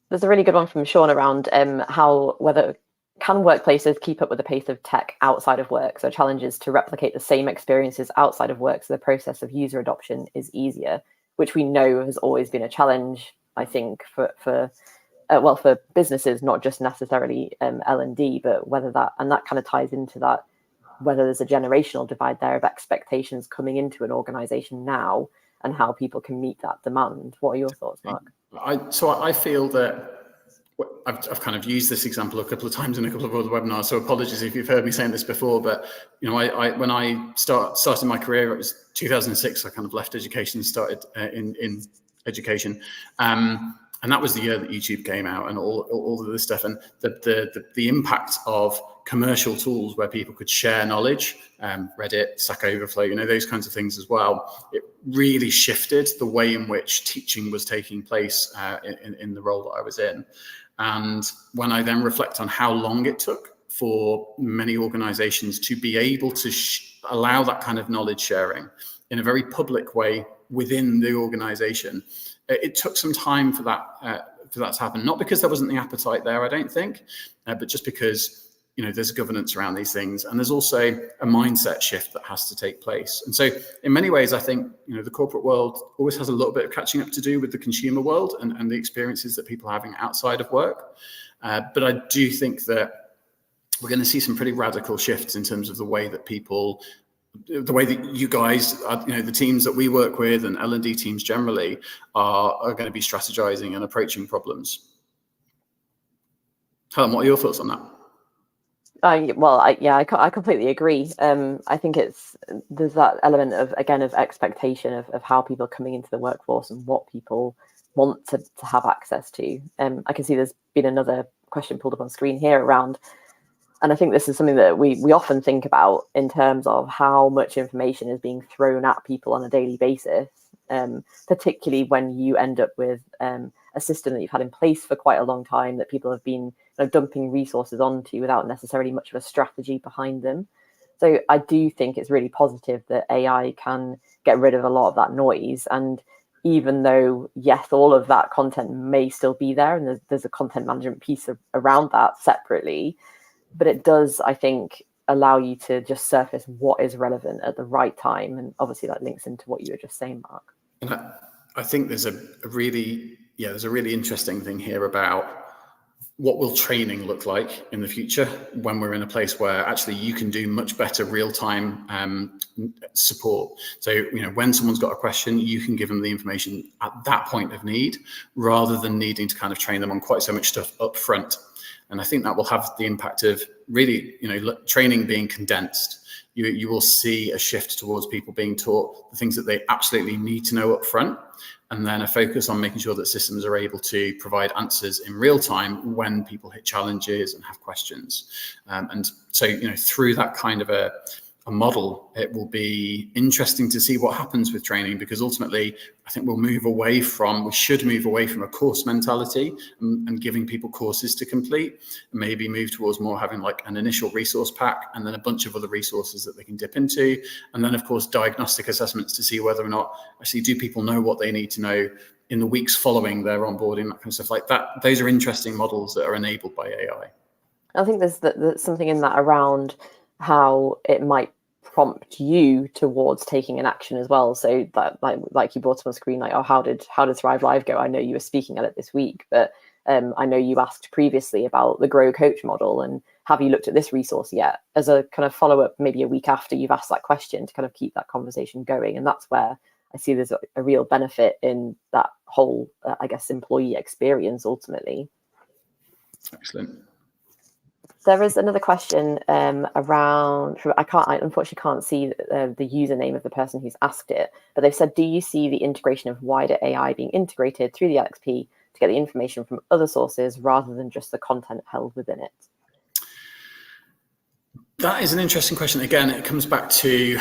[SPEAKER 2] There's a really good one from Sean around whether can workplaces keep up with the pace of tech outside of work? So challenges to replicate the same experiences outside of work, so the process of user adoption is easier, which we know has always been a challenge, I think, for businesses, not just necessarily L&D, but whether that kind of ties into that, whether there's a generational divide there of expectations coming into an organization now and how people can meet that demand. What are your thoughts, Mark?
[SPEAKER 1] I feel that I've kind of used this example a couple of times in a couple of other webinars, so apologies if you've heard me saying this before, but when I started my career, it was 2006. I kind of left education, started in education. And that was the year that YouTube came out and all of this stuff, and the impact of commercial tools where people could share knowledge, Reddit, Stack Overflow, those kinds of things as well. It really shifted the way in which teaching was taking place in the role that I was in. And when I then reflect on how long it took for many organizations to be able to allow that kind of knowledge sharing in a very public way within the organization, it took some time for that to happen. Not because there wasn't the appetite there, I don't think, but just because there's governance around these things, and there's also a mindset shift that has to take place. And so, in many ways, I think the corporate world always has a little bit of catching up to do with the consumer world and the experiences that people are having outside of work. But I do think that we're going to see some pretty radical shifts in terms of the way that you guys, the teams that we work with and L&D teams generally are going to be strategizing and approaching problems. Helen, what are your thoughts on that?
[SPEAKER 2] I completely agree. I think there's that element of expectation of how people are coming into the workforce and what people want to have access to. I can see there's been another question pulled up on screen here around, and I think this is something that we often think about in terms of how much information is being thrown at people on a daily basis, particularly when you end up with a system that you've had in place for quite a long time that people have been dumping resources onto without necessarily much of a strategy behind them. So I do think it's really positive that AI can get rid of a lot of that noise. And even though, yes, all of that content may still be there, and there's a content management piece around that separately, but it does, I think, allow you to just surface what is relevant at the right time. And obviously that links into what you were just saying, Mark.
[SPEAKER 1] And I think there's a really interesting thing here about what will training look like in the future when we're in a place where actually you can do much better real-time support. So, when someone's got a question, you can give them the information at that point of need, rather than needing to kind of train them on quite so much stuff up front. And I think that will have the impact of really, training being condensed. You will see a shift towards people being taught the things that they absolutely need to know up front, and then a focus on making sure that systems are able to provide answers in real time when people hit challenges and have questions. And so, through that kind of a a model, it will be interesting to see what happens with training, because ultimately I think we should move away from a course mentality and giving people courses to complete, and maybe move towards more having like an initial resource pack and then a bunch of other resources that they can dip into. And then of course, diagnostic assessments to see whether or not actually do people know what they need to know in the weeks following their onboarding, that kind of stuff like that. Those are interesting models that are enabled by AI.
[SPEAKER 2] I think there's something in that around how it might prompt you towards taking an action as well. So that, like you brought up on screen, like, oh, how did Thrive Live go? I know you were speaking at it this week, but I know you asked previously about the Grow Coach model, and have you looked at this resource yet? As a kind of follow-up, maybe a week after you've asked that question, to kind of keep that conversation going. And that's where I see there's a real benefit in that whole, I guess, employee experience ultimately.
[SPEAKER 1] Excellent.
[SPEAKER 2] There is another question around. I unfortunately can't see the username of the person who's asked it, but they've said, do you see the integration of wider AI being integrated through the LXP to get the information from other sources rather than just the content held within it?
[SPEAKER 1] That is an interesting question. Again, it comes back to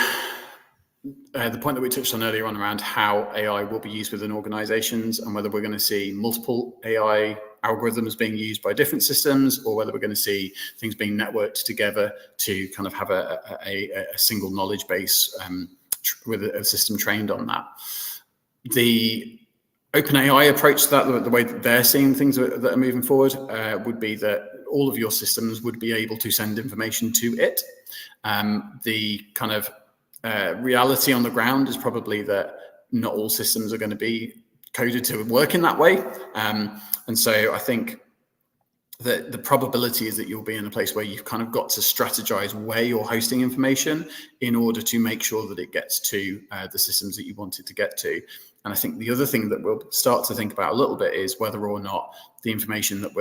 [SPEAKER 1] the point that we touched on earlier on around how AI will be used within organizations, and whether we're going to see multiple AI algorithms being used by different systems, or whether we're going to see things being networked together to kind of have a single knowledge base with a system trained on that. The OpenAI approach to that, the way that they're seeing things that are moving forward, would be that all of your systems would be able to send information to it. The kind of reality on the ground is probably that not all systems are going to be coded to work in that way. And so I think that the probability is that you'll be in a place where you've kind of got to strategize where you're hosting information in order to make sure that it gets to the systems that you want it to get to. And I think the other thing that we'll start to think about a little bit is whether or not the information that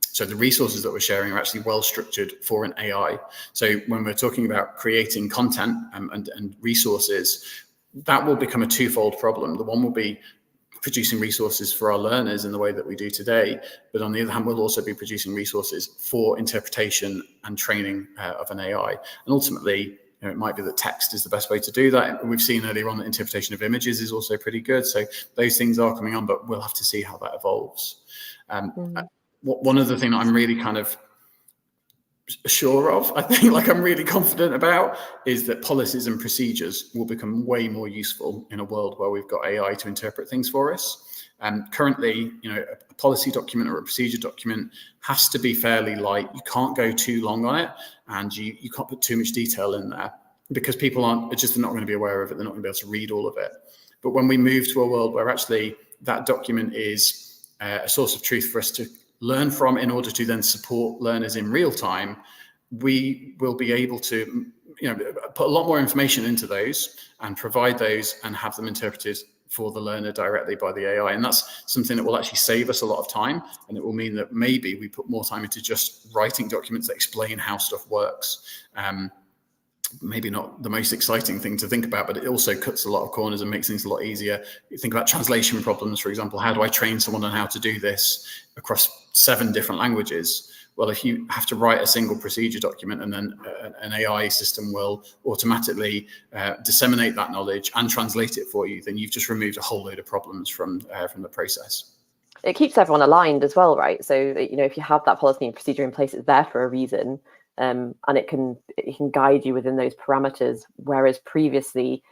[SPEAKER 1] so the resources that we're sharing are actually well structured for an AI. So when we're talking about creating content and resources, that will become a twofold problem. The one will be producing resources for our learners in the way that we do today, but on the other hand, we'll also be producing resources for interpretation and training of an AI. And ultimately, it might be that text is the best way to do that. We've seen earlier on that interpretation of images is also pretty good. So those things are coming on, but we'll have to see how that evolves. One other thing that I'm really kind of sure of, I think, like I'm really confident about, is that policies and procedures will become way more useful in a world where we've got AI to interpret things for us. Currently, a policy document or a procedure document has to be fairly light. You can't go too long on it, and you can't put too much detail in there, because people are just not going to be aware of it. They're not going to be able to read all of it. But when we move to a world where actually that document is a source of truth for us to learn from in order to then support learners in real time, we will be able to put a lot more information into those and provide those and have them interpreted for the learner directly by the AI. And that's something that will actually save us a lot of time, and it will mean that maybe we put more time into just writing documents that explain how stuff works. Maybe not the most exciting thing to think about, but it also cuts a lot of corners and makes things a lot easier. You think about translation problems, for example. How do I train someone on how to do this across 7 different languages? Well, if you have to write a single procedure document and then an AI system will automatically disseminate that knowledge and translate it for you, then you've just removed a whole load of problems from the process.
[SPEAKER 2] It keeps everyone aligned as well, right? So if you have that policy and procedure in place, it's there for a reason. And it can guide you within those parameters, whereas previously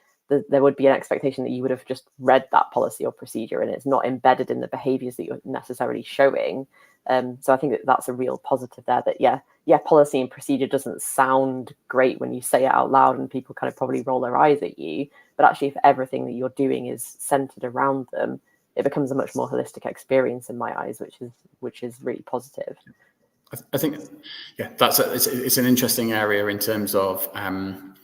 [SPEAKER 2] there would be an expectation that you would have just read that policy or procedure and it's not embedded in the behaviors that you're necessarily showing. So I think that's a real positive there, that policy and procedure doesn't sound great when you say it out loud and people kind of probably roll their eyes at you, but actually if everything that you're doing is centered around them, it becomes a much more holistic experience in my eyes, which is really positive.
[SPEAKER 1] I think, it's an interesting area in terms of I'm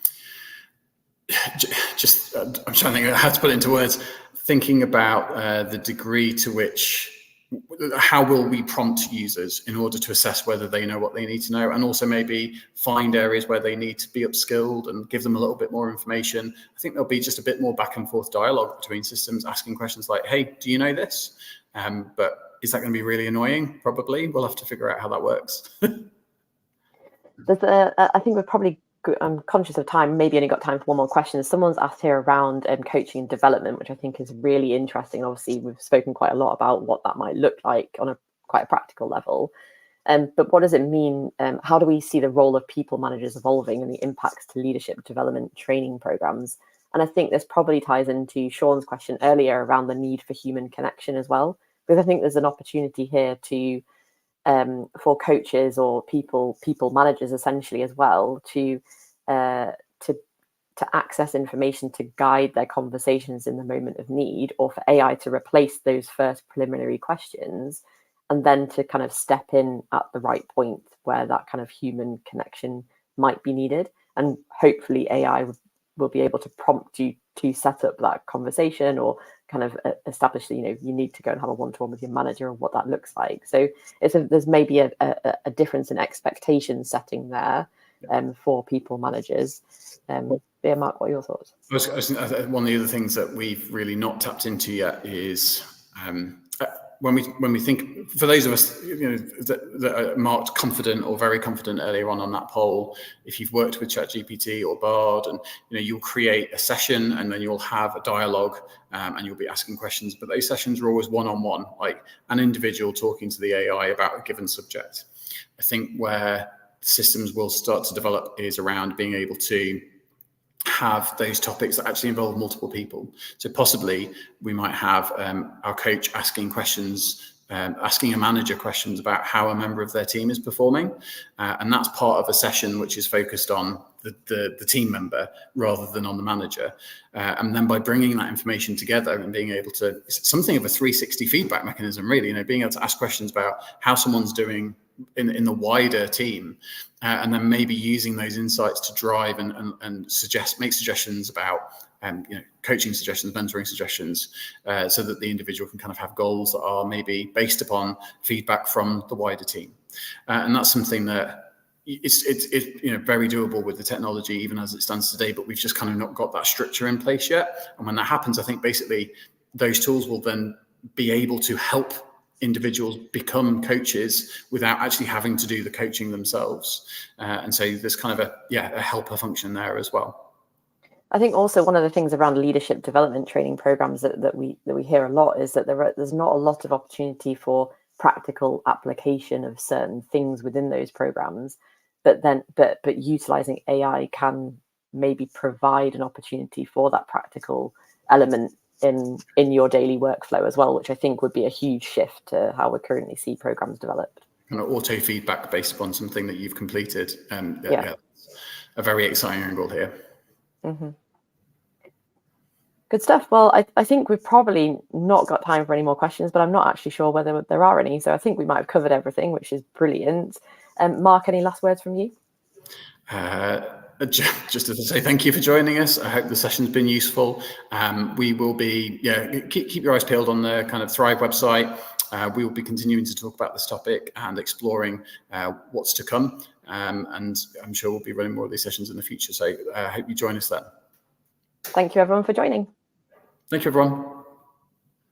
[SPEAKER 1] trying to think of how to put it into words, thinking about the degree to which, how will we prompt users in order to assess whether they know what they need to know, and also maybe find areas where they need to be upskilled and give them a little bit more information. I think there'll be just a bit more back and forth dialogue between systems, asking questions like, hey, do you know this? But is that going to be really annoying? Probably. We'll have to figure out how that works.
[SPEAKER 2] I think we're probably I'm conscious of time, maybe only got time for one more question. Someone's asked here around coaching and development, which I think is really interesting. Obviously, we've spoken quite a lot about what that might look like on a quite a practical level. But what does it mean? How do we see the role of people managers evolving and the impacts to leadership development training programs? And I think this probably ties into Sean's question earlier around the need for human connection as well, because I think there's an opportunity here to for coaches or people managers essentially as well to access information to guide their conversations in the moment of need, or for AI to replace those first preliminary questions and then to kind of step in at the right point where that kind of human connection might be needed. And hopefully AI will be able to prompt you to set up that conversation, or kind of establish that, you need to go and have a one-to-one with your manager and what that looks like. So there's maybe a difference in expectation setting there for people managers. Yeah, Mark, what are your thoughts?
[SPEAKER 1] One of the other things that we've really not tapped into yet is when we think, for those of us that are marked confident or very confident earlier on that poll, if you've worked with ChatGPT or Bard, and you'll create a session and then you'll have a dialogue and you'll be asking questions, but those sessions are always one-on-one, like an individual talking to the AI about a given subject. I think where systems will start to develop is around being able to have those topics that actually involve multiple people. So possibly we might have our coach asking questions, asking a manager questions about how a member of their team is performing. And that's part of a session which is focused on the team member rather than on the manager. And then by bringing that information together and being able to, something of a 360 feedback mechanism, really, being able to ask questions about how someone's doing in the wider team, and then maybe using those insights to drive and make suggestions about coaching suggestions, mentoring suggestions, so that the individual can kind of have goals that are maybe based upon feedback from the wider team. And that's something that it's very doable with the technology even as it stands today, but we've just kind of not got that structure in place yet. And when that happens, I think basically those tools will then be able to help individuals become coaches without actually having to do the coaching themselves. And so there's kind of a helper function there as well.
[SPEAKER 2] I think also one of the things around leadership development training programs that we hear a lot is that there's not a lot of opportunity for practical application of certain things within those programs, but utilizing AI can maybe provide an opportunity for that practical element in your daily workflow as well, which I think would be a huge shift to how we currently see programs developed.
[SPEAKER 1] And auto feedback based upon something that you've completed. A very exciting angle here.
[SPEAKER 2] Mm-hmm. Good stuff. Well, I think we've probably not got time for any more questions, but I'm not actually sure whether there are any. So I think we might have covered everything, which is brilliant. Mark, any last words from you?
[SPEAKER 1] Just to say thank you for joining us. I hope the session's been useful. We will be, keep your eyes peeled on the kind of Thrive website. We will be continuing to talk about this topic and exploring what's to come. And I'm sure we'll be running more of these sessions in the future. So I hope you join us then.
[SPEAKER 2] Thank you, everyone, for joining.
[SPEAKER 1] Thank you, everyone.